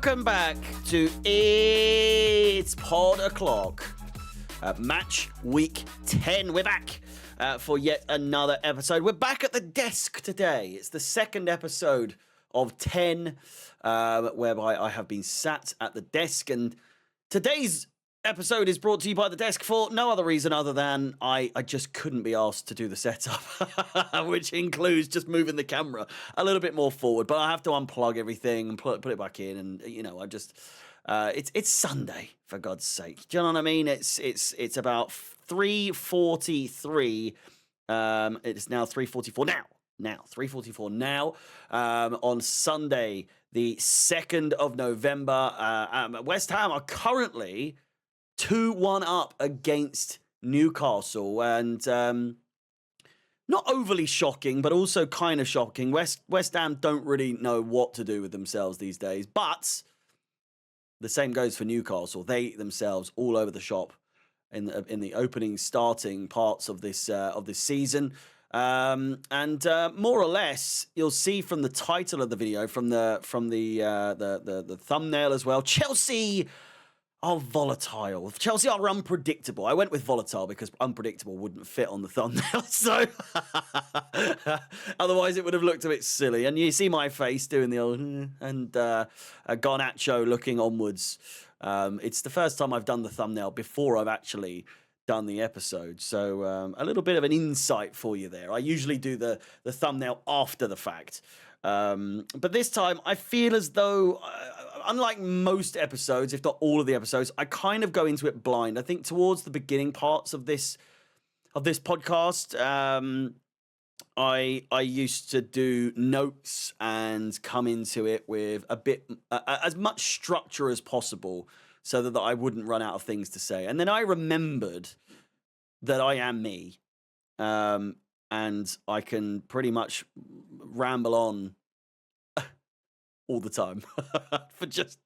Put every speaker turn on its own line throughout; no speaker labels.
Welcome back to It's Pod O'Clock. Match week 10. We're back for yet another episode. We're back at the desk today. It's the second episode of 10, whereby I have been sat at the desk. And today's episode is brought to you by the desk for no other reason other than I just couldn't be asked to do the setup, which includes just moving the camera a little bit more forward. But I have to unplug everything and put it back in, and I just it's Sunday, for God's sake. Do you know what I mean? It's about 3:43. It's now 3:44 now 3:44 now on Sunday, the 2nd of November. West Ham are currently 2-1 up against Newcastle, and not overly shocking, but also kind of shocking. West Ham don't really know what to do with themselves these days, but the same goes for Newcastle. They themselves all over the shop in the opening, starting parts of this season, and more or less, you'll see from the title of the video, from the thumbnail as well. Chelsea are volatile. Chelsea are unpredictable. I went with volatile because unpredictable wouldn't fit on the thumbnail, so otherwise it would have looked a bit silly. And you see my face doing the old and Garnacho looking onwards. It's the first time I've done the thumbnail before I've actually done the episode, so a little bit of an insight for you there. I usually do the thumbnail after the fact. But this time, I feel as though, unlike most episodes, if not all of the episodes, I kind of go into it blind. I think towards the beginning parts of this podcast, I used to do notes and come into it with a bit as much structure as possible, so that I wouldn't run out of things to say. And then I remembered that I am me. And I can pretty much ramble on all the time for just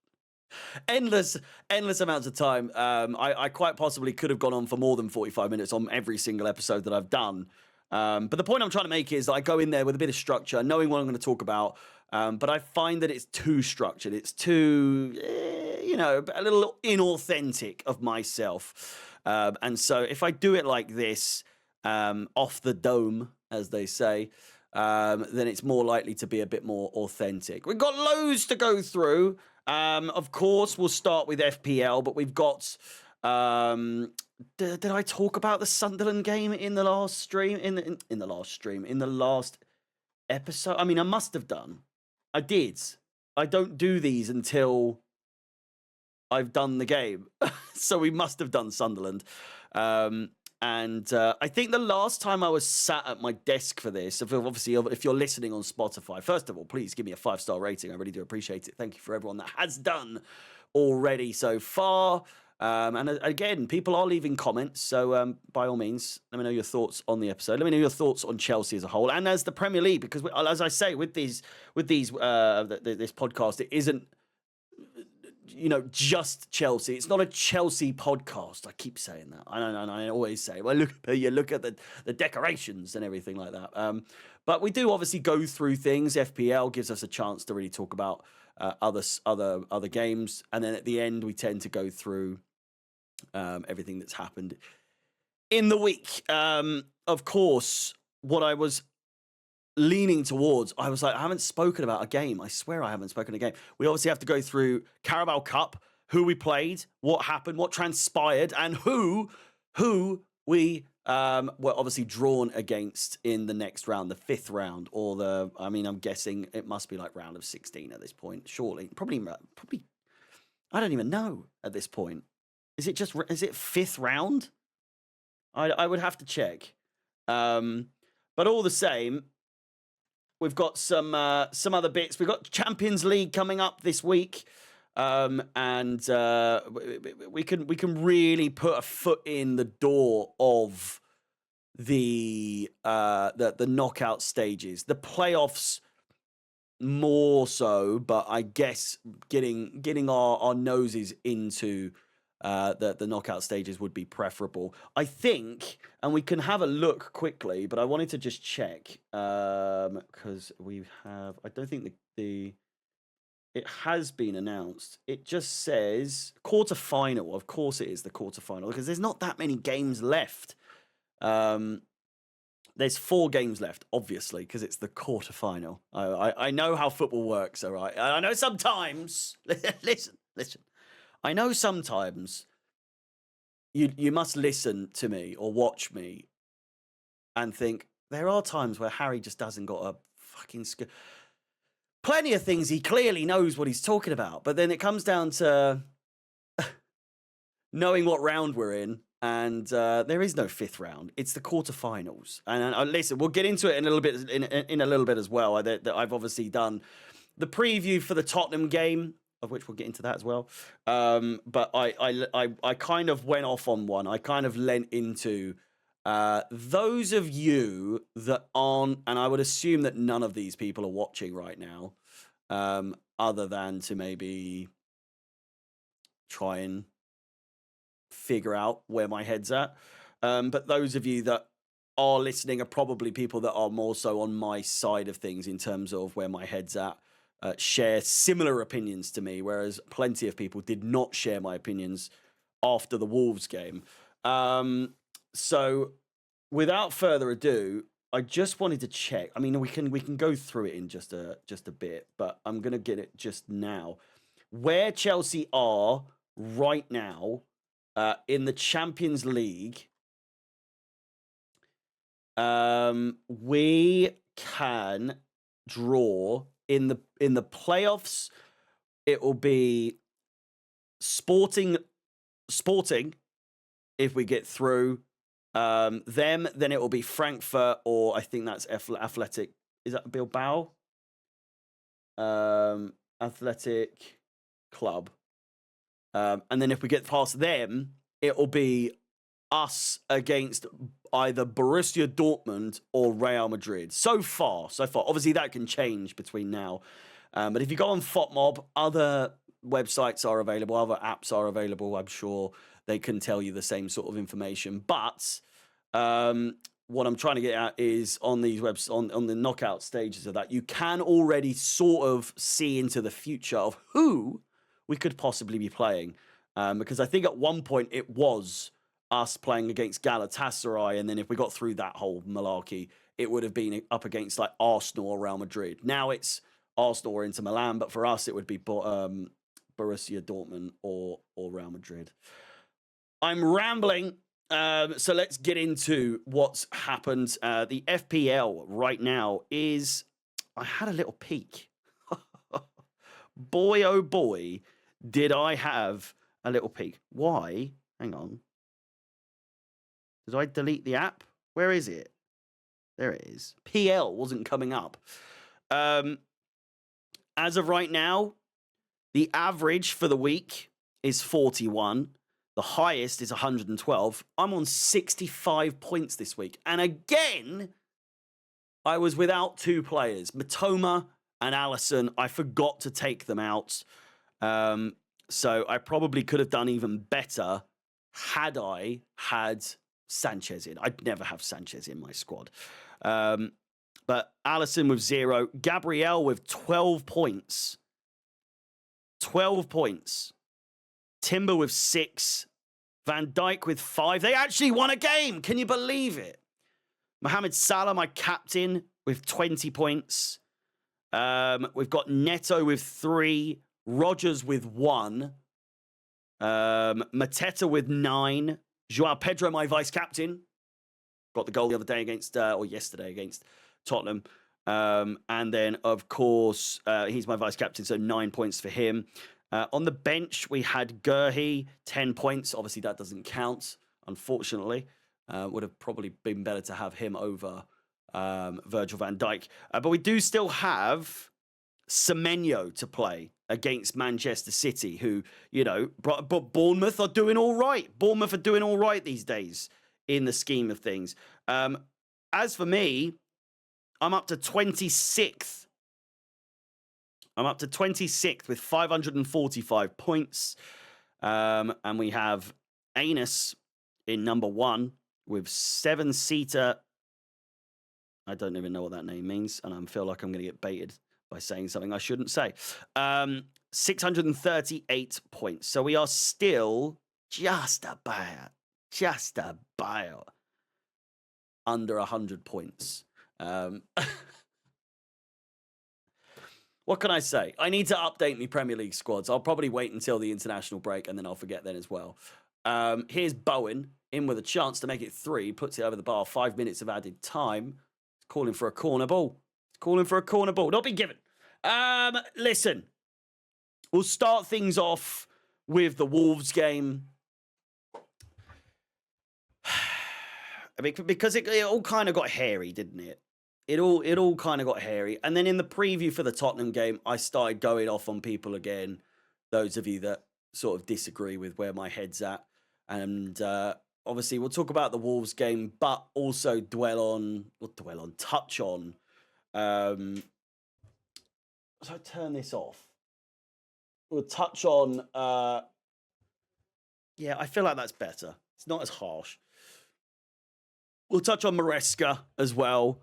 endless amounts of time. I quite possibly could have gone on for more than 45 minutes on every single episode that I've done. But the point I'm trying to make is that I go in there with a bit of structure, knowing what I'm going to talk about. But I find that it's too structured. It's too, a little inauthentic of myself. And so if I do it like this, off the dome, as they say, then it's more likely to be a bit more authentic. We've got loads to go through. Of course, we'll start with FPL, but we've got... Did I talk about the Sunderland game in the last stream? In the last episode? I mean, I must have done. I did. I don't do these until I've done the game. So we must have done Sunderland. And I think the last time I was sat at my desk for this, if you're listening on Spotify, first of all, please give me a 5-star rating. I really do appreciate it. Thank you for everyone that has done already so far. And again, people are leaving comments, so by all means, let me know your thoughts on the episode. Let me know your thoughts on Chelsea as a whole, and as the Premier League, because as I say, with this podcast, it isn't just Chelsea. It's not a Chelsea podcast. I keep saying that. I always say, well, look at the decorations and everything like that. But we do obviously go through things. FPL gives us a chance to really talk about other games, and then at the end we tend to go through everything that's happened in the week. Of course, what I was leaning towards, I was like, I haven't spoken about a game. I swear I haven't spoken a game. We obviously have to go through Carabao Cup, who we played, what happened, what transpired, and who we were obviously drawn against in the next round, the 5th round, or I'm guessing it must be like round of 16 at this point, surely. Probably, I don't even know at this point. Is it 5th round? I would have to check. But all the same, we've got some other bits. We've got Champions League coming up this week, and we can really put a foot in the door of the knockout stages, the playoffs more so. But I guess getting our noses into the knockout stages would be preferable, I think. And we can have a look quickly, but I wanted to just check because we have. I don't think it has been announced. It just says quarterfinal. Of course, it is the quarterfinal because there's not that many games left. There's 4 games left, obviously, because it's the quarterfinal. I know how football works, all right? I know sometimes, listen. I know sometimes you must listen to me or watch me and think, there are times where Harry just hasn't got a fucking plenty of things he clearly knows what he's talking about, but then it comes down to knowing what round we're in, and there is no 5th round. It's the quarterfinals. And listen, we'll get into it in a little bit in a little bit as well. That I've obviously done the preview for the Tottenham game, of which we'll get into that as well. But I kind of went off on one. I kind of lent into those of you that aren't, and I would assume that none of these people are watching right now, other than to maybe try and figure out where my head's at. But those of you that are listening are probably people that are more so on my side of things in terms of where my head's at, share similar opinions to me, whereas plenty of people did not share my opinions after the Wolves game. So without further ado, I just wanted to check. I mean, we can go through it in just a bit, but I'm going to get it just now. Where Chelsea are right now in the Champions League, we can draw in the playoffs. It will be Sporting if we get through. Then it will be Frankfurt, or I think that's Athletic. Is that Bilbao? Athletic Club. And then if we get past them, it will be us against either Borussia Dortmund or Real Madrid. So far. Obviously, that can change between now. But if you go on FOTMob, other websites are available, other apps are available. I'm sure they can tell you the same sort of information. But what I'm trying to get at is on these webs on the knockout stages of that, you can already sort of see into the future of who we could possibly be playing. Because I think at one point it was us playing against Galatasaray, and then if we got through that whole malarkey, it would have been up against like Arsenal or Real Madrid. Now it's Arsenal or Inter Milan, but for us it would be Borussia Dortmund or Real Madrid. I'm rambling, so let's get into what's happened. The FPL right now is... I had a little peek. Boy, oh boy, did I have a little peek. Why? Hang on. Did I delete the app? Where is it? There it is. PL wasn't coming up. As of right now, the average for the week is 41. The highest is 112. I'm on 65 points this week. And again, I was without 2 players, Matoma and Allison. I forgot to take them out. So I probably could have done even better had I had Sanchez in. I'd never have Sanchez in my squad. But Allison with 0. Gabriel with 12 points. 12 points. Timber with 6. Van Dijk with 5. They actually won a game. Can you believe it? Mohamed Salah, my captain, with 20 points. We've got Neto with 3. Rogers with 1. Mateta with 9. Joao Pedro, my vice captain, got the goal the other day yesterday against Tottenham. And then, of course, he's my vice captain, so 9 points for him. On the bench, we had Gurhi, 10 points. Obviously, that doesn't count, unfortunately. Would have probably been better to have him over Virgil van Dijk. But we do still have Semenyo to play against Manchester City, who, but Bournemouth are doing all right. Bournemouth are doing all right these days in the scheme of things. As for me, I'm up to 26th. I'm up to 26th with 545 points. And we have Anus in number 1 with 7-seater. I don't even know what that name means, and I feel like I'm going to get baited by saying something I shouldn't say. 638 points. So we are still just about under 100 points. What can I say? I need to update my Premier League squads. I'll probably wait until the international break, and then I'll forget then as well. Here's Bowen, in with a chance to make it 3. Puts it over the bar. 5 minutes of added time. It's calling for a corner ball. It's calling for a corner ball. Not be given. Listen. We'll start things off with the Wolves game. I mean, because it all kind of got hairy, didn't it? It all kind of got hairy. And then in the preview for the Tottenham game, I started going off on people again. Those of you that sort of disagree with where my head's at. And obviously we'll talk about the Wolves game, but also touch on. So I turn this off. We'll touch on, yeah, I feel like that's better. It's not as harsh. We'll touch on Maresca as well.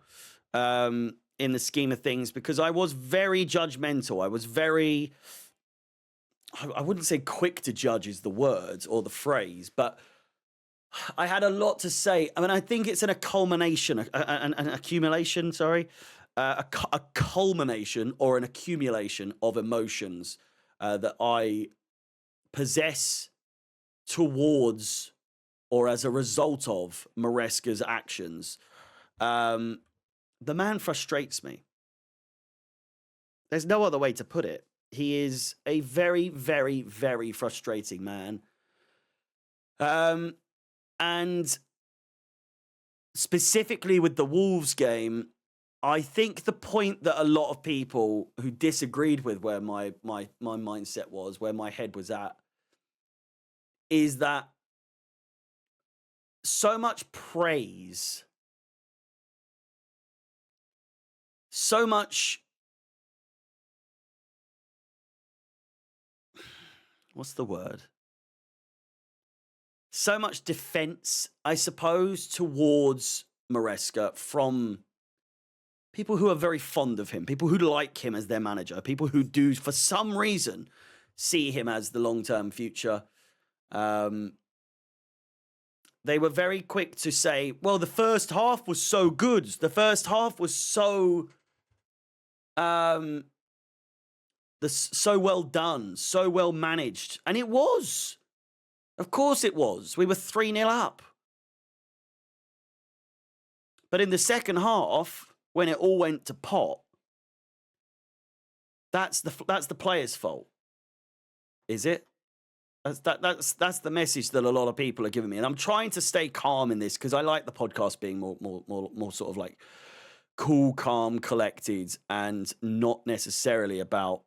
In the scheme of things, because I was very judgmental. I was very, I wouldn't say quick to judge is the word or the phrase, but I had a lot to say. I mean, I think it's a culmination or an accumulation of emotions that I possess towards or as a result of Maresca's actions. The man frustrates me. There's no other way to put it. He is a very, very, very frustrating man. And specifically with the Wolves game, I think the point that a lot of people who disagreed with where my mindset was, where my head was at, is that so much praise, so much, what's the word? So much defense, I suppose, towards Maresca from people who are very fond of him, people who like him as their manager, people who do, for some reason, see him as the long-term future. They were very quick to say, well, the first half was so good. The first half was so so well done, so well managed. And it was. Of course it was. We were 3-0 up. But in the second half, when it all went to pot, that's the players' fault. Is it? That's the message that a lot of people are giving me. And I'm trying to stay calm in this because I like the podcast being more sort of like cool, calm, collected, and not necessarily about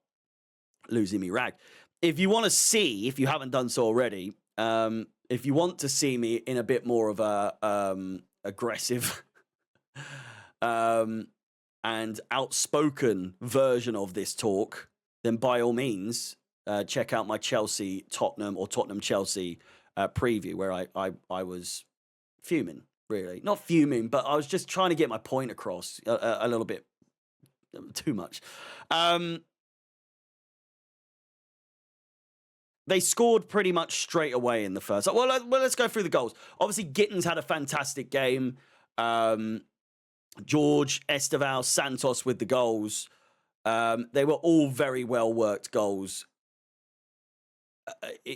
losing me rag. If you want to see, if you haven't done so already, if you want to see me in a bit more of a aggressive and outspoken version of this talk, then by all means, check out my Chelsea-Tottenham or Tottenham-Chelsea preview where I was fuming. Really, not fuming, but I was just trying to get my point across a little bit too much. They scored pretty much straight away in the first. Well, let's go through the goals. Obviously, Gittins had a fantastic game. George, Esteval, Santos with the goals. They were all very well worked goals.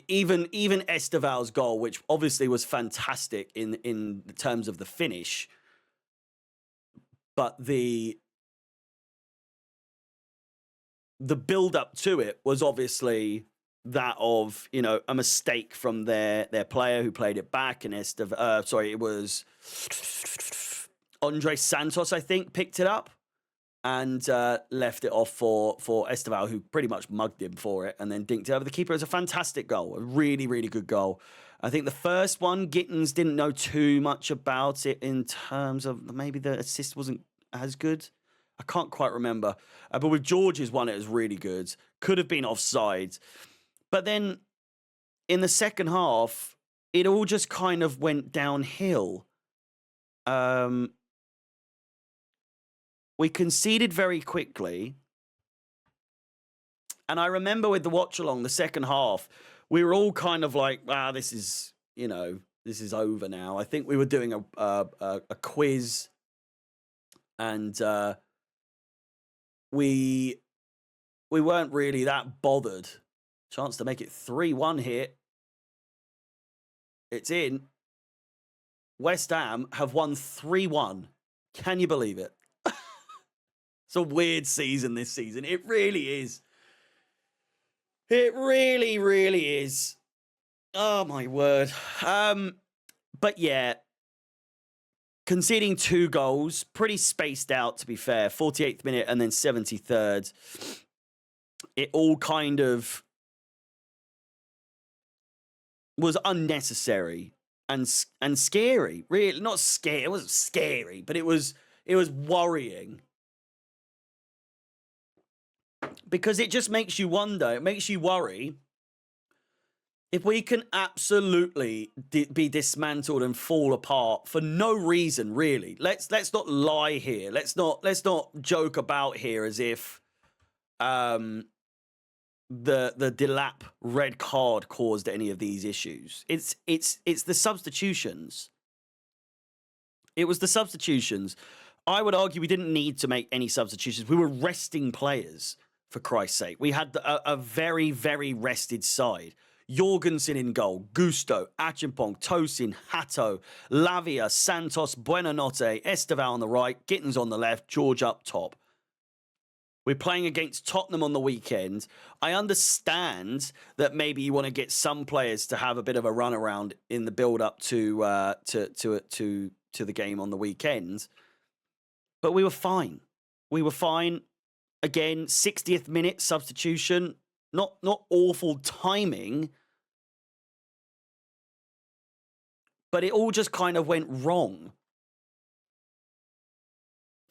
Even Esteval's goal, which obviously was fantastic in terms of the finish, but the build up to it was obviously that of, you know, a mistake from their player who played it back, and it was Andre Santos, I think, picked it up and left it off for Esteval, who pretty much mugged him for it and then dinked it over the keeper. It was a fantastic goal, a really, really good goal. I think the first one, Gittins didn't know too much about it in terms of maybe the assist wasn't as good. I can't quite remember. But with George's one, it was really good. Could have been offside. But then in the second half, it all just kind of went downhill. We conceded very quickly. And I remember with the watch along, the second half, we were all kind of like, this is, this is over now. I think we were doing a quiz, and we weren't really that bothered. Chance to make it 3-1 here. It's in. West Ham have won 3-1. Can you believe it? It's a weird season this season. It really is. It really, really is. Oh, my word. But yeah, conceding 2 goals, pretty spaced out, to be fair. 48th minute and then 73rd. It all kind of was unnecessary and scary. Really, not scary. It wasn't scary, but it was worrying. Because it just makes you wonder, it makes you worry if we can absolutely be dismantled and fall apart for no reason, really. Let's not lie here. Let's not joke about here as if the Delap red card caused any of these issues. It's the substitutions. It was the substitutions. I would argue we didn't need to make any substitutions. We were resting players, for Christ's sake. We had a very, very rested side. Jorgensen in goal, Gusto, Achimpong, Tosin, Hato, Lavia, Santos, Buenanotte, Esteval on the right, Gittins on the left, George up top. We're playing against Tottenham on the weekend. I understand that maybe you want to get some players to have a bit of a run around in the build up to the game on the weekend, but we were fine. We were fine. Again, 60th minute substitution. Not awful timing, but it all just kind of went wrong.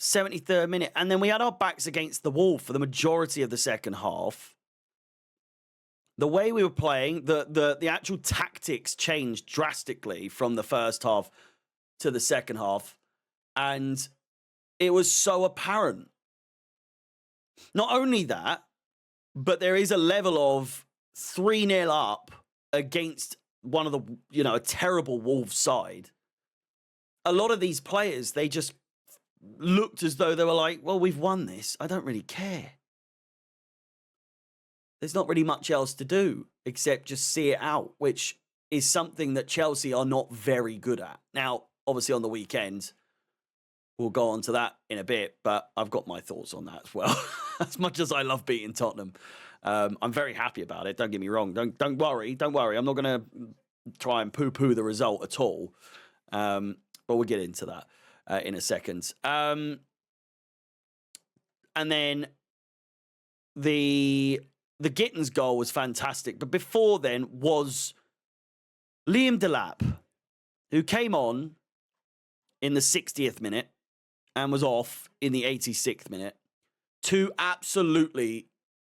73rd minute. And then we had our backs against the wall for the majority of the second half. The way we were playing, the actual tactics changed drastically from the first half to the second half. And it was so apparent. Not only that, but there is a level of 3-0 up against one of the, a terrible Wolves side. A lot of these players, they just looked as though they were like, well, we've won this. I don't really care. There's not really much else to do except just see it out, which is something that Chelsea are not very good at. Now, obviously on the weekend, we'll go on to that in a bit, but I've got my thoughts on that as well. As much as I love beating Tottenham, I'm very happy about it. Don't get me wrong. Don't worry. I'm not going to try and poo-poo the result at all. But we'll get into that in a second. And then the Gittins goal was fantastic, but before then was Liam Delap, who came on in the 60th minute and was off in the 86th minute. 2 absolutely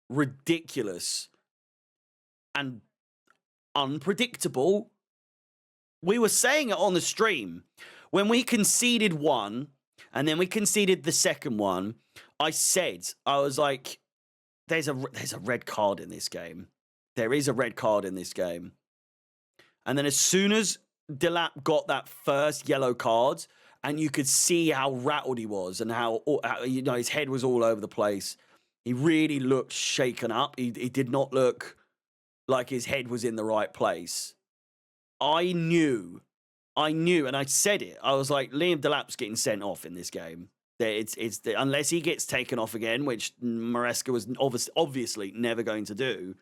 ridiculous and unpredictable. We were saying it on the stream. When we conceded one and then we conceded the second one, I was like, there's a red card in this game. There is a red card in this game. And then as soon as Delap got that first yellow card, and you could see how rattled he was and how his head was all over the place. He really looked shaken up. He did not look like his head was in the right place. I knew, and I said it. I was like, Liam Delap's getting sent off in this game. Unless he gets taken off again, which Maresca was obviously never going to do.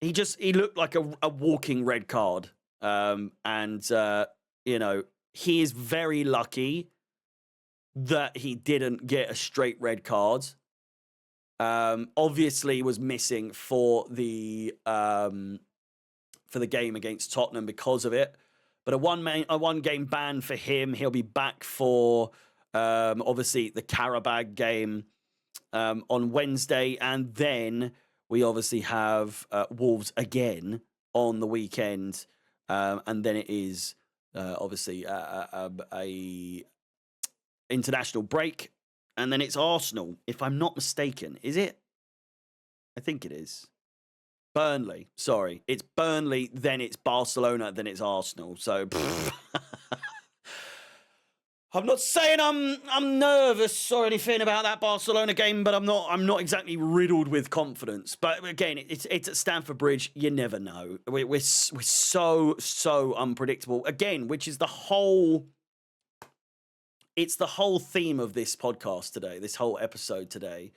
He looked like a walking red card. He is very lucky that he didn't get a straight red card. Obviously was missing for the game against Tottenham because of it. But a one game ban for him. He'll be back for obviously the Carabao game on Wednesday, and then we obviously have Wolves again on the weekend, and then it is obviously a international break, and then it's Arsenal, if I'm not mistaken. Is it? I think it is. Burnley. Sorry. It's Burnley, then it's Barcelona, then it's Arsenal. So I'm not saying I'm nervous or anything about that Barcelona game, but I'm not exactly riddled with confidence. But again, it's at Stamford Bridge. You never know. We're so unpredictable. Again, which is the whole theme of this podcast today. This whole episode today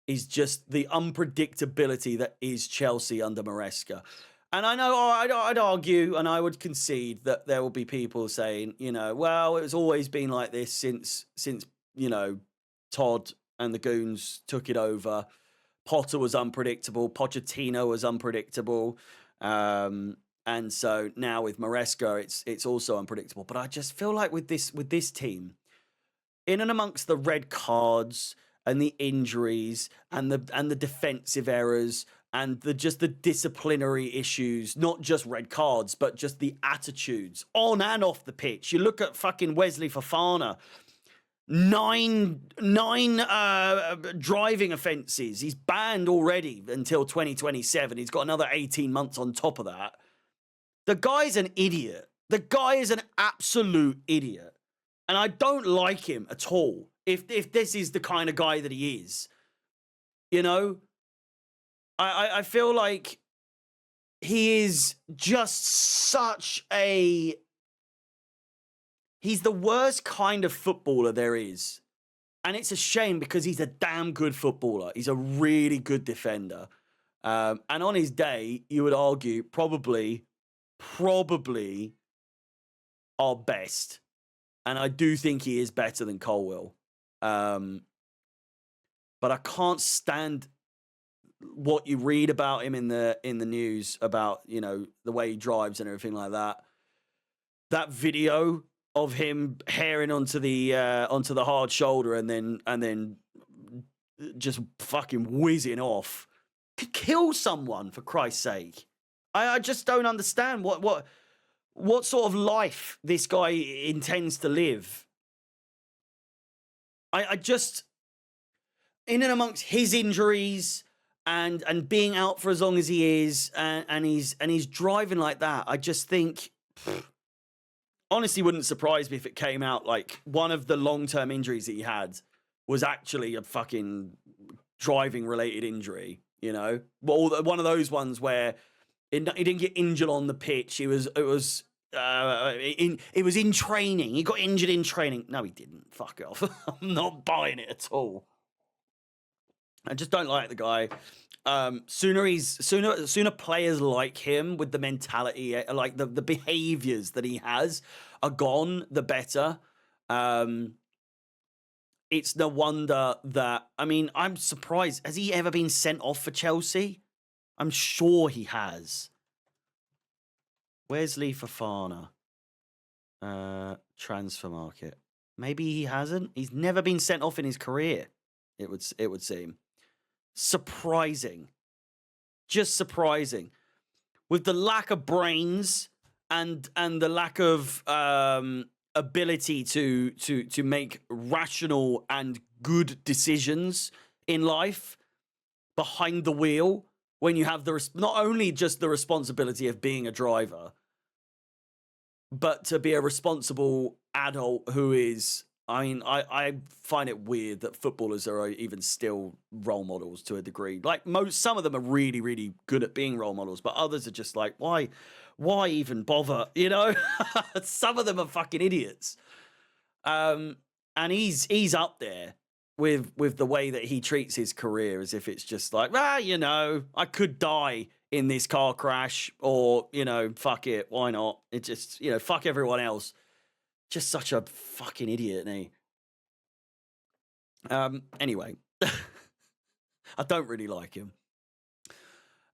is just the unpredictability that is Chelsea under Maresca. And I know I'd argue and I would concede that there will be people saying, well, it's always been like this since Todd and the Goons took it over. Potter was unpredictable. Pochettino was unpredictable. And so now with Maresca, it's also unpredictable. But I just feel like with this team, in and amongst the red cards and the injuries and the defensive errors and the disciplinary issues, not just red cards, but just the attitudes on and off the pitch. You look at fucking Wesley Fofana, nine driving offences. He's banned already until 2027. He's got another 18 months on top of that. The guy's an idiot. The guy is an absolute idiot. And I don't like him at all. If this is the kind of guy that he is, I feel like he is just he's the worst kind of footballer there is. And it's a shame because he's a damn good footballer. He's a really good defender. And on his day, you would argue probably our best. And I do think he is better than Colwill. But I can't stand what you read about him in the news about, the way he drives and everything like that. That video of him herring onto the hard shoulder and then just fucking whizzing off could kill someone, for Christ's sake. I just don't understand what sort of life this guy intends to live. I just, in and amongst his injuries and being out for as long as he is, and he's driving like that, I just think, honestly, wouldn't surprise me if it came out like one of the long-term injuries that he had was actually a fucking driving-related injury. Well, one of those ones where he didn't get injured on the pitch. It was in training. He got injured in training. No, he didn't. Fuck off. I'm not buying it at all. I just don't like the guy. Sooner players like him with the mentality, like the behaviors that he has are gone, the better. It's no wonder that, I'm surprised. Has he ever been sent off for Chelsea? I'm sure he has. Wesley Fofana. Transfer market. Maybe he hasn't. He's never been sent off in his career, it would seem. Surprising. Just surprising. With the lack of brains and the lack of ability to make rational and good decisions in life behind the wheel, when you have not only just the responsibility of being a driver, but to be a responsible adult who is, I find it weird that footballers are even still role models to a degree. Like some of them are really, really good at being role models, but others are just like, why even bother? Some of them are fucking idiots. And he's up there with the way that he treats his career, as if it's just like, I could die in this car crash, or, fuck it, why not? It just, fuck everyone else. Just such a fucking idiot, isn't he? Anyway, I don't really like him.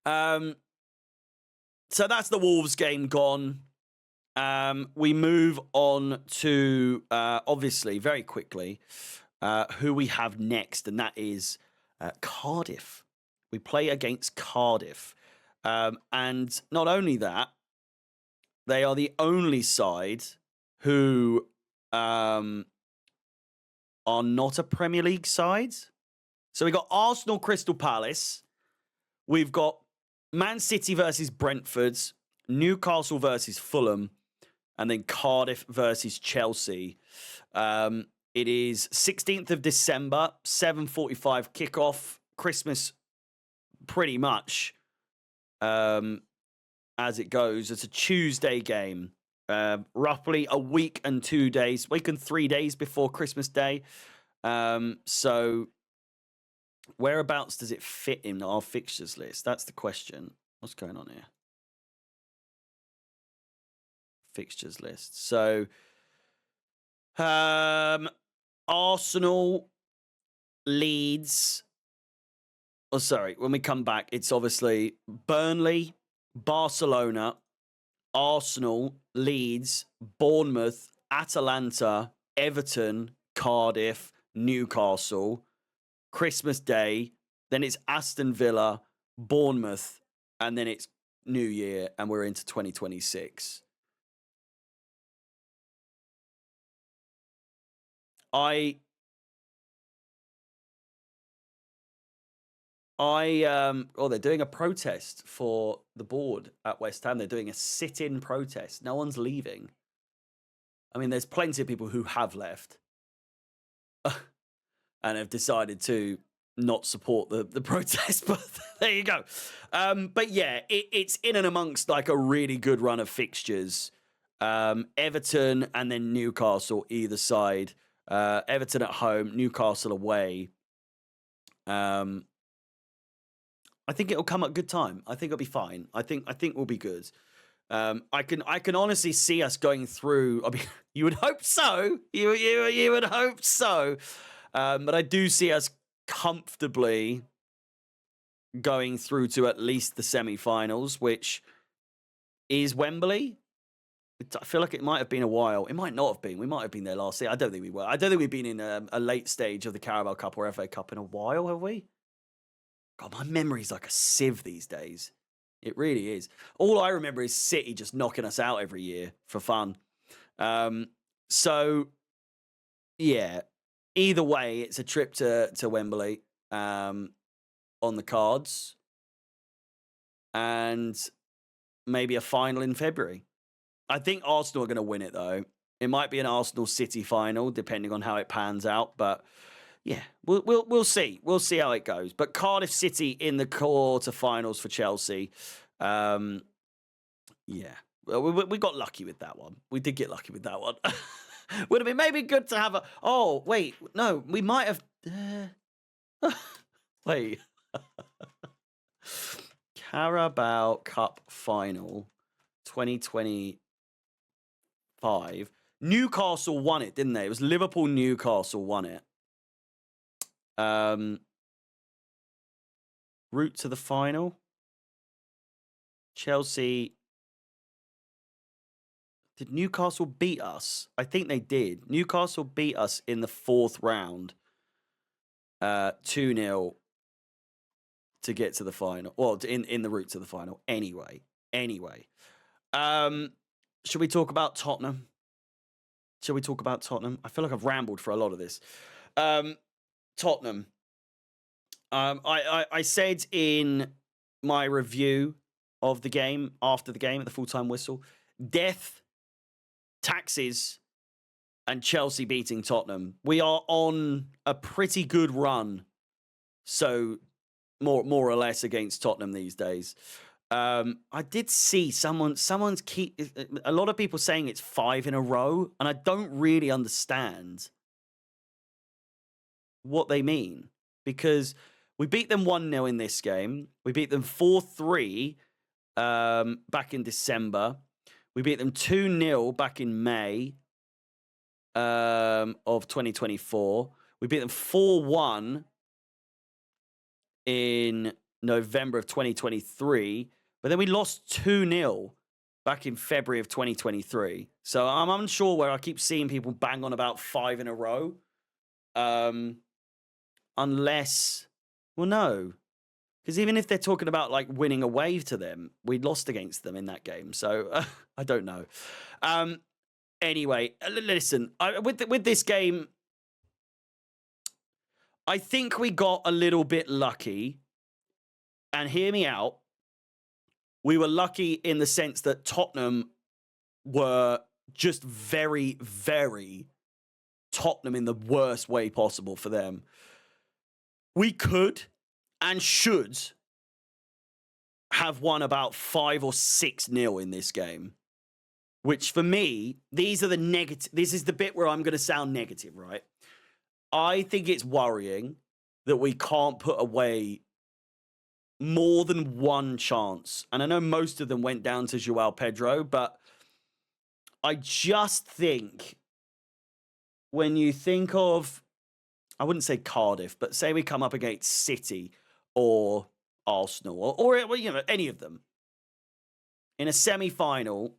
So that's the Wolves game gone. We move on to, obviously, very quickly, who we have next, and that is Cardiff. We play against Cardiff. And not only that, they are the only side who are not a Premier League side. So we got Arsenal, Crystal Palace, We've got Man City versus Brentford, Newcastle versus Fulham, and then Cardiff versus Chelsea. It is 16th of December, 7:45 kickoff, Christmas pretty much as it goes. It's a Tuesday game, roughly a week and 3 days before Christmas Day. So whereabouts does it fit in our fixtures list? That's the question. What's going on here? Fixtures list. So Arsenal, Leeds. Oh, sorry. When we come back, it's obviously Burnley, Barcelona, Arsenal, Leeds, Bournemouth, Atalanta, Everton, Cardiff, Newcastle, Christmas Day. Then it's Aston Villa, Bournemouth, and then it's New Year, and we're into 2026. Oh, they're doing a protest for the board at West Ham. They're doing a sit-in protest. No one's leaving. I mean, there's plenty of people who have left and have decided to not support the protest, but there you go. But yeah, it's in and amongst like a really good run of fixtures. Everton and then Newcastle either side. Everton at home, Newcastle away. I think it'll come at a good time. I think it'll be fine. I think we'll be good. I can honestly see us going through. I mean, you would hope so. You would hope so. But I do see us comfortably going through to at least the semi-finals, which is Wembley. I feel like it might have been a while. It might not have been. We might have been there last year. I don't think we were. I don't think we've been in a late stage of the Carabao Cup or FA Cup in a while, have we? God, my memory's like a sieve these days. It really is. All I remember is City just knocking us out every year for fun. So, yeah. Either way, it's a trip to Wembley on the cards. And maybe a final in February. I think Arsenal are going to win it, though. It might be an Arsenal-City final, depending on how it pans out. But yeah, we'll see. We'll see how it goes. But Cardiff City in the quarterfinals for Chelsea. Yeah, we got lucky with that one. We did get lucky with that one. Would have been maybe good to have a. Oh wait, no, we might have. Wait, Carabao Cup final, 2025. Newcastle won it, didn't they? It was Liverpool. Newcastle won it. Route to the final. Chelsea. Did Newcastle beat us? I think they did. Newcastle beat us in the fourth round. 2-0 to get to the final. Well, in the route to the final. Anyway. Should we talk about Tottenham? I feel like I've rambled for a lot of this. Tottenham. I said in my review of the game, after the game, at the full-time whistle, death, taxes, and Chelsea beating Tottenham. We are on a pretty good run, so more or less against Tottenham these days. I did see a lot of people saying it's 5 in a row, and I don't really understand what they mean, because we beat them 1-0 in this game. We beat them 4-3 back in December. We beat them 2-0 back in May of 2024. We beat them 4-1 in November of 2023. But then we lost 2-0 back in February of 2023. So I'm unsure where I keep seeing people bang on about 5 in a row. Unless, well, no. Because even if they're talking about like winning away to them, we lost against them in that game. So I don't know. Anyway, listen, with this game, I think we got a little bit lucky And hear me out, we were lucky in the sense that Tottenham were just very, very Tottenham in the worst way possible for them. We could and should have won about 5 or 6-0 in this game, which for me, these are the negative. This is the bit where I'm going to sound negative, right? I think it's worrying that we can't put away more than one chance. And I know most of them went down to Joao Pedro, but I just think when you think of, I wouldn't say Cardiff, but say we come up against City or Arsenal or you know, any of them in a semi-final,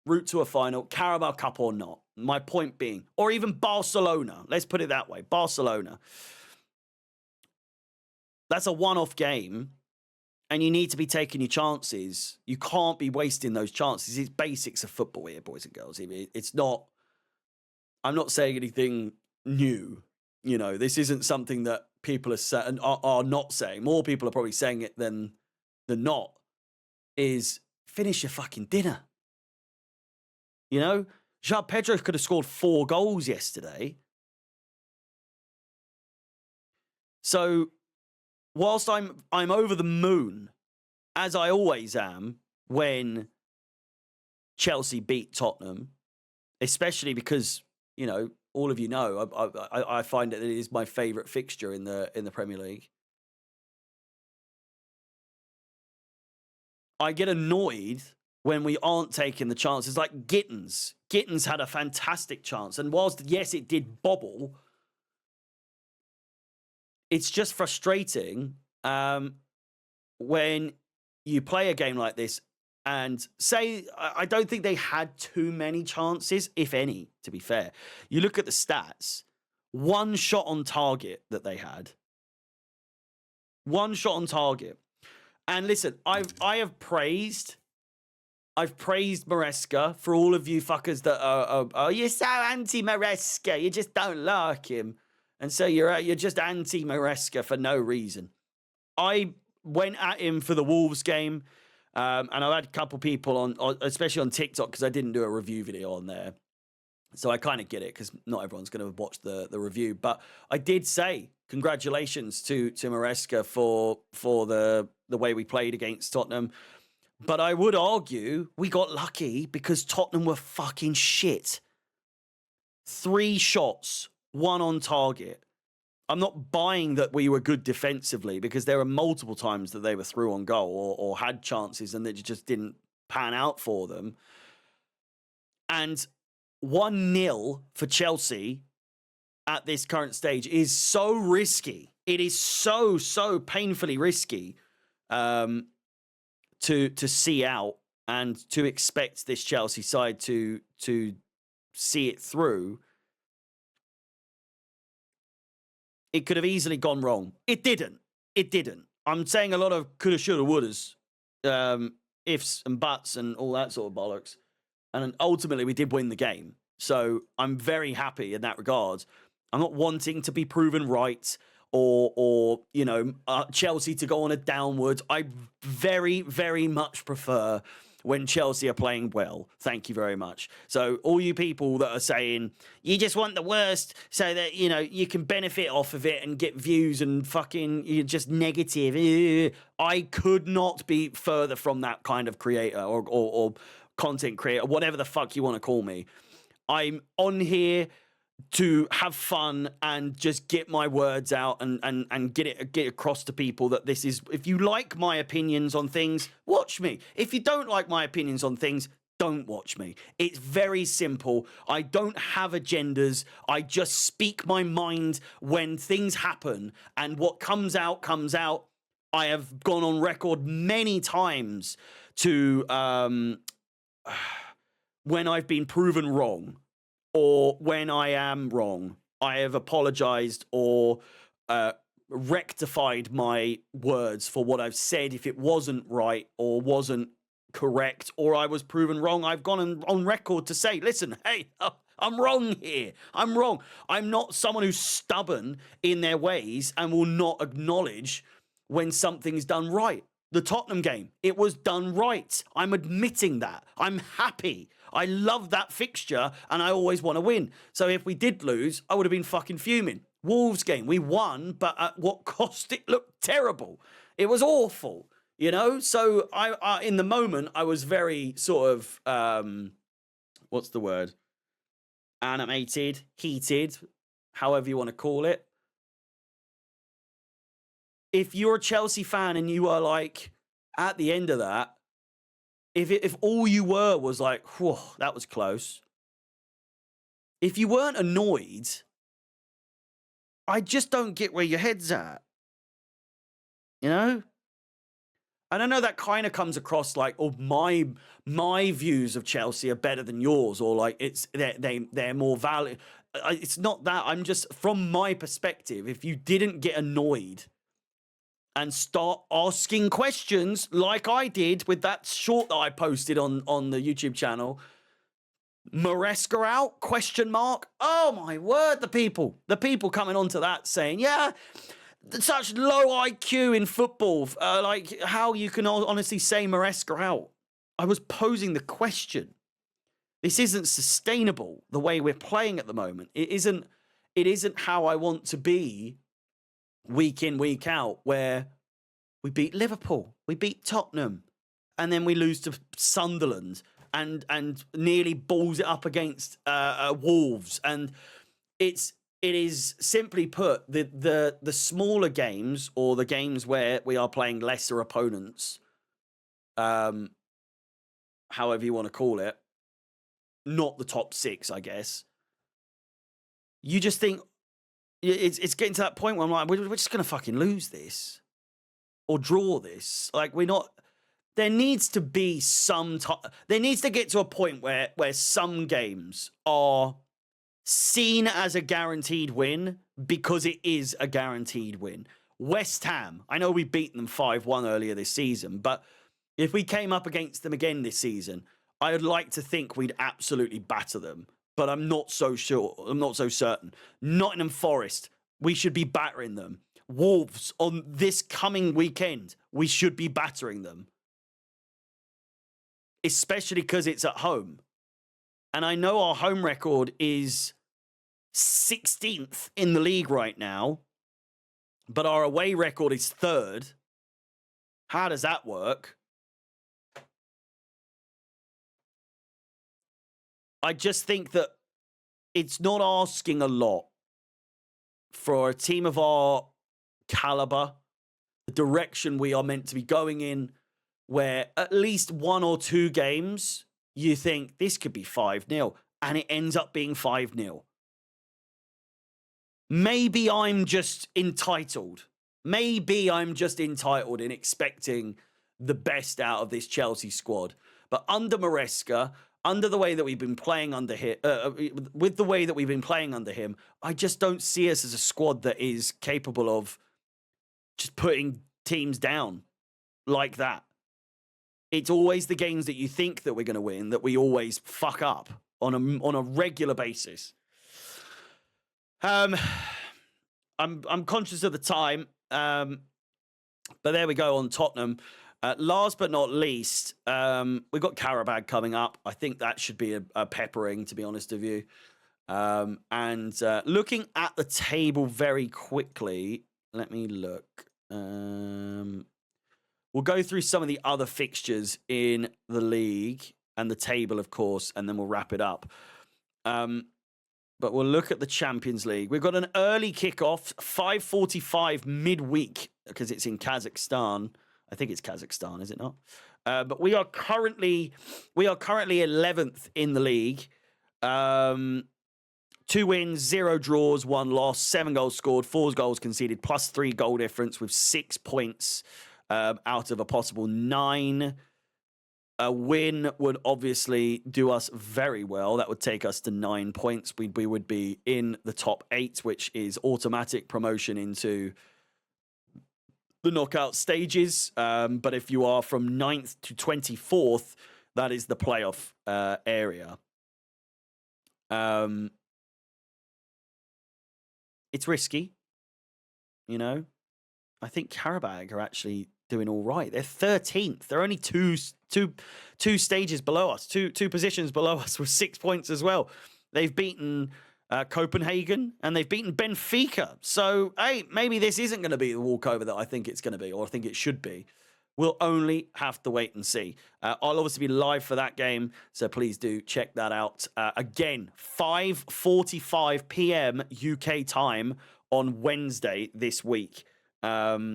route to a final, Carabao Cup or not. My point being, or even Barcelona. Let's put it that way. Barcelona. That's a one-off game, and you need to be taking your chances. You can't be wasting those chances. It's basics of football here, boys and girls. It's not, I'm not saying anything new. You know, this isn't something that people are not saying. More people are probably saying it than not, is finish your fucking dinner. You know, Joao Pedro could have scored 4 goals yesterday. So whilst I'm over the moon, as I always am, when Chelsea beat Tottenham, especially because, you know, all of you know, I find that it is my favourite fixture in the Premier League. I get annoyed when we aren't taking the chances, like Gittins. Gittins had a fantastic chance, and whilst, yes, it did bobble, it's just frustrating when you play a game like this and say, I don't think they had too many chances, if any, to be fair. You look at the stats, 1 shot on target that they had. 1 shot on target. And listen, I've praised Maresca for all of you fuckers that are you're so anti-Maresca, you just don't like him. And so you're just anti-Maresca for no reason. I went at him for the Wolves game, and I've had a couple people on, especially on TikTok, because I didn't do a review video on there. So I kind of get it, because not everyone's going to watch the review. But I did say congratulations to Maresca for the way we played against Tottenham. But I would argue we got lucky because Tottenham were fucking shit. 3 shots, 1 on target. I'm not buying that we were good defensively, because there were multiple times that they were through on goal or had chances and it just didn't pan out for them. And 1-0 for Chelsea at this current stage is so risky. It is so painfully risky to see out and to expect this Chelsea side to see it through. It could have easily gone wrong. It didn't. I'm saying a lot of coulda, shoulda, wouldas, ifs and buts and all that sort of bollocks. And ultimately, we did win the game. So I'm very happy in that regard. I'm not wanting to be proven right or you know, Chelsea to go on a downward. I very, very much prefer when Chelsea are playing well. Thank you very much. So all you people that are saying, you just want the worst so that, you know, you can benefit off of it and get views and fucking, you're just negative. I could not be further from that kind of creator or content creator, whatever the fuck you want to call me. I'm on here to have fun and just get my words out and get across to people that this is, if you like my opinions on things, watch me. If you don't like my opinions on things, don't watch me. It's very simple. I don't have agendas. I just speak my mind when things happen, and what comes out, comes out. I have gone on record many times to when I've been proven wrong, or when I am wrong, I have apologized or rectified my words for what I've said if it wasn't right or wasn't correct, or I was proven wrong. I've gone on record to say, listen, hey, I'm wrong here. I'm wrong. I'm not someone who's stubborn in their ways and will not acknowledge when something's done right. The Tottenham game, it was done right. I'm admitting that. I'm happy. I love that fixture and I always want to win. So if we did lose, I would have been fucking fuming. Wolves game, we won, but at what cost? It looked terrible. It was awful, you know? So I in the moment, I was very sort of, what's the word? Animated, heated, however you want to call it. If you're a Chelsea fan and you are like, at the end of that, if all you were was like, whoa, that was close. If you weren't annoyed, I just don't get where your head's at. You know? And I know that kind of comes across like, oh, my views of Chelsea are better than yours, or like they're more valid. It's not that. I'm just, from my perspective, if you didn't get annoyed and start asking questions like I did with that short that I posted on the YouTube channel. Maresca out? Question mark. Oh my word, the people coming onto that saying, yeah, such low IQ in football. Like how you can honestly say Maresca out. I was posing the question. This isn't sustainable the way we're playing at the moment. It isn't how I want to be week in, week out, where we beat Liverpool, we beat Tottenham, and then we lose to Sunderland and nearly balls it up against Wolves. And it is simply put, the smaller games, or the games where we are playing lesser opponents, however you want to call it, not the top six, I guess. You just think it's getting to that point where I'm like, we're just going to fucking lose this or draw this. Like, we're not. There needs to be some there needs to get to a point where some games are seen as a guaranteed win because it is a guaranteed win. West Ham, I know we beat them 5-1 earlier this season, but if we came up against them again this season, I would like to think we'd absolutely batter them, but I'm not so sure. I'm not so certain. Nottingham Forest, we should be battering them. Wolves, on this coming weekend, we should be battering them. Especially because it's at home. And I know our home record is 16th in the league right now, but our away record is 3rd. How does that work? I just think that it's not asking a lot for a team of our caliber, the direction we are meant to be going in, where at least 1 or 2 games, you think this could be 5-0, and it ends up being 5-0. Maybe I'm just entitled. Maybe I'm just entitled in expecting the best out of this Chelsea squad. But under Maresca, under the way that we've been playing under him, with the way that we've been playing under him, I just don't see us as a squad that is capable of just putting teams down like that. It's always the games that you think that we're going to win that we always fuck up on a regular basis. I'm conscious of the time, but there we go on Tottenham. Last but not least, we've got Carabao coming up. I think that should be a peppering, to be honest with you. And looking at the table very quickly, let me look. We'll go through some of the other fixtures in the league and the table, of course, and then we'll wrap it up. But we'll look at the Champions League. We've got an early kickoff, 5:45 midweek, because it's in Kazakhstan. I think it's Kazakhstan, is it not? But we are currently 11th in the league. 2 wins, 0 draws, 1 loss, 7 goals scored, 4 goals conceded, plus 3 goal difference with 6 points out of a possible 9. A win would obviously do us very well. That would take us to 9 points. We would be in the top 8, which is automatic promotion into the knockout stages. But if you are from 9th to 24th, that is the playoff area. It's risky, you know. I think Carabao are actually doing all right. They're 13th. They're only two stages below us, two positions below us with 6 points as well. They've beaten Copenhagen and they've beaten Benfica. So, hey, maybe this isn't going to be the walkover that I think it's going to be, or I think it should be. We'll only have to wait and see. I'll obviously be live for that game, so please do check that out. Again, 5:45 p.m. UK time on Wednesday this week. A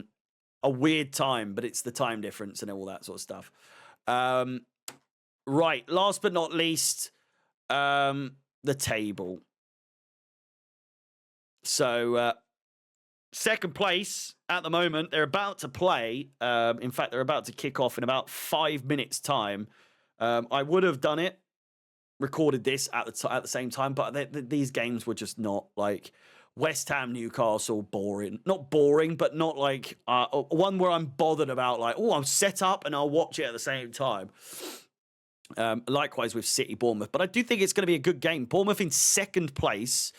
weird time, but it's the time difference and all that sort of stuff. Right, last but not least, the table. So, second place at the moment. They're about to play. In fact, they're about to kick off in about 5 minutes' time. I would have done it, recorded this at the same time, but these games were just not like West Ham, Newcastle, boring. Not boring, but not like one where I'm bothered about. Like, oh, I'm set up and I'll watch it at the same time. Likewise with City, Bournemouth, but I do think it's going to be a good game. Bournemouth in second place.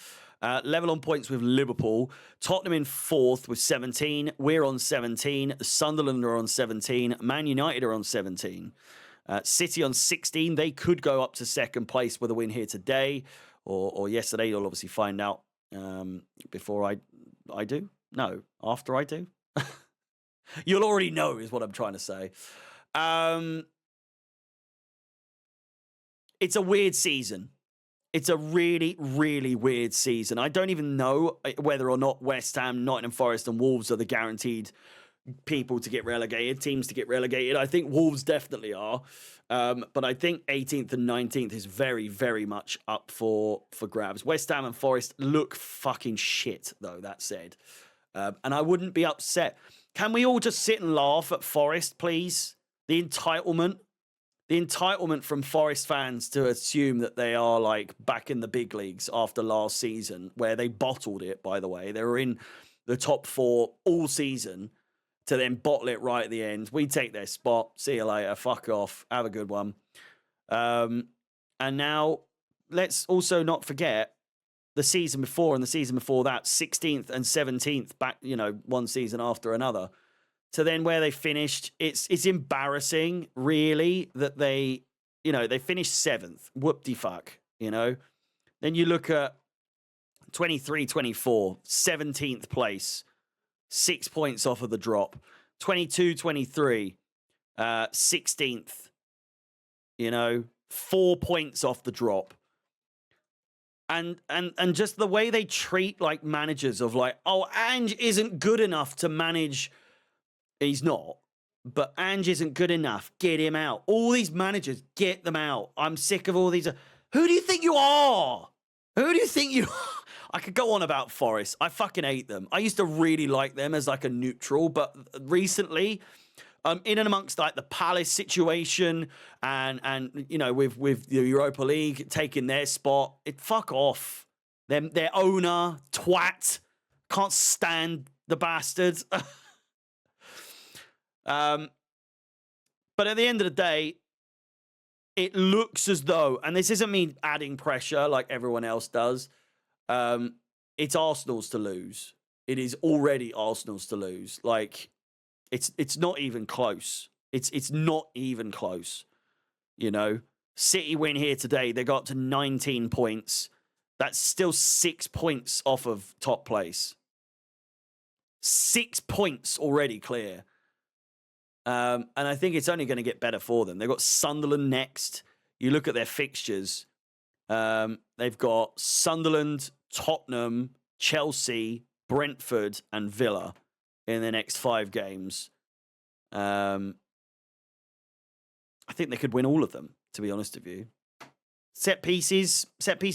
Level on points with Liverpool. Tottenham in fourth with 17. We're on 17. Sunderland are on 17. Man United are on 17. City on 16. They could go up to second place with a win here today or yesterday. You'll obviously find out before I do. No, after I do. You'll already know is what I'm trying to say. It's a weird season. It's a really, really weird season. I don't even know whether or not West Ham, Nottingham Forest and Wolves are the guaranteed people to get relegated, teams to get relegated. I think Wolves definitely are. But I think 18th and 19th is very, very much up for grabs. West Ham and Forest look fucking shit, though, that said. And I wouldn't be upset. Can we all just sit and laugh at Forest, please? The entitlement from Forest fans to assume that they are like back in the big leagues after last season, where they bottled it, by the way. They were in the top 4 all season to then bottle it right at the end. We take their spot. See you later. Fuck off. Have a good one. And now let's also not forget the season before and the season before that, 16th and 17th back, one season after another. To then where they finished, it's embarrassing, really, that they finished 7th. Whoop-de-fuck, Then you look at 23-24, 17th place, 6 points off of the drop. 22-23, 16th, 4 points off the drop. And just the way they treat, like, managers of, like, oh, Ange isn't good enough to manage... He's not, but Ange isn't good enough. Get him out. All these managers, get them out. I'm sick of all these. Who do you think you are? Who do you think you are? I could go on about Forest. I fucking hate them. I used to really like them as like a neutral, but recently, in and amongst like the Palace situation and with the Europa League taking their spot, fuck off. Their owner, twat, can't stand the bastards. But at the end of the day, it looks as though, and this isn't me adding pressure like everyone else does, it's Arsenal's to lose. It is already Arsenal's to lose. Like, it's not even close. It's not even close. City win here today. They got to 19 points. That's still 6 points off of top place. 6 points already clear. And I think it's only going to get better for them. They've got Sunderland next. You look at their fixtures. They've got Sunderland, Tottenham, Chelsea, Brentford, and Villa in the next 5 games. I think they could win all of them, to be honest with you. Set piece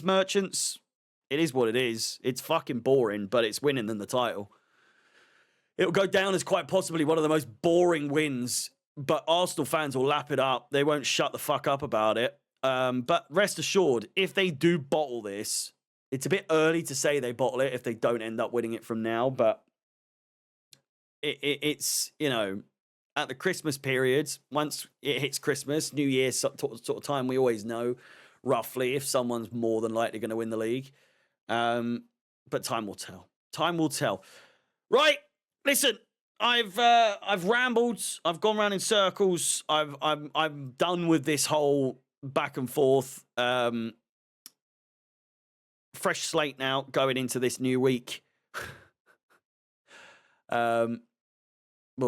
merchants, it is what it is. It's fucking boring, but it's winning them the title. It'll go down as quite possibly one of the most boring wins, but Arsenal fans will lap it up. They won't shut the fuck up about it. But rest assured, if they do bottle this, it's a bit early to say they bottle it if they don't end up winning it from now, but it's, at the Christmas period, once it hits Christmas, New Year sort of time, we always know roughly if someone's more than likely going to win the league. But time will tell. Time will tell. Right. Listen, I've rambled. I've gone around in circles. I'm done with this whole back and forth. Fresh slate now going into this new week. We'll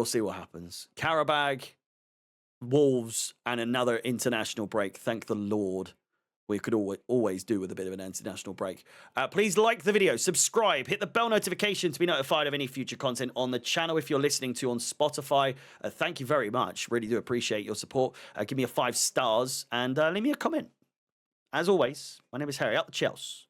see what happens. Carabao, Wolves, and another international break. Thank the Lord. We could always do with a bit of an international break. Please like the video, subscribe, hit the bell notification to be notified of any future content on the channel. If you're listening to on Spotify, thank you very much. Really do appreciate your support. Give me a 5 stars and leave me a comment. As always, my name is Harry, out the Chels.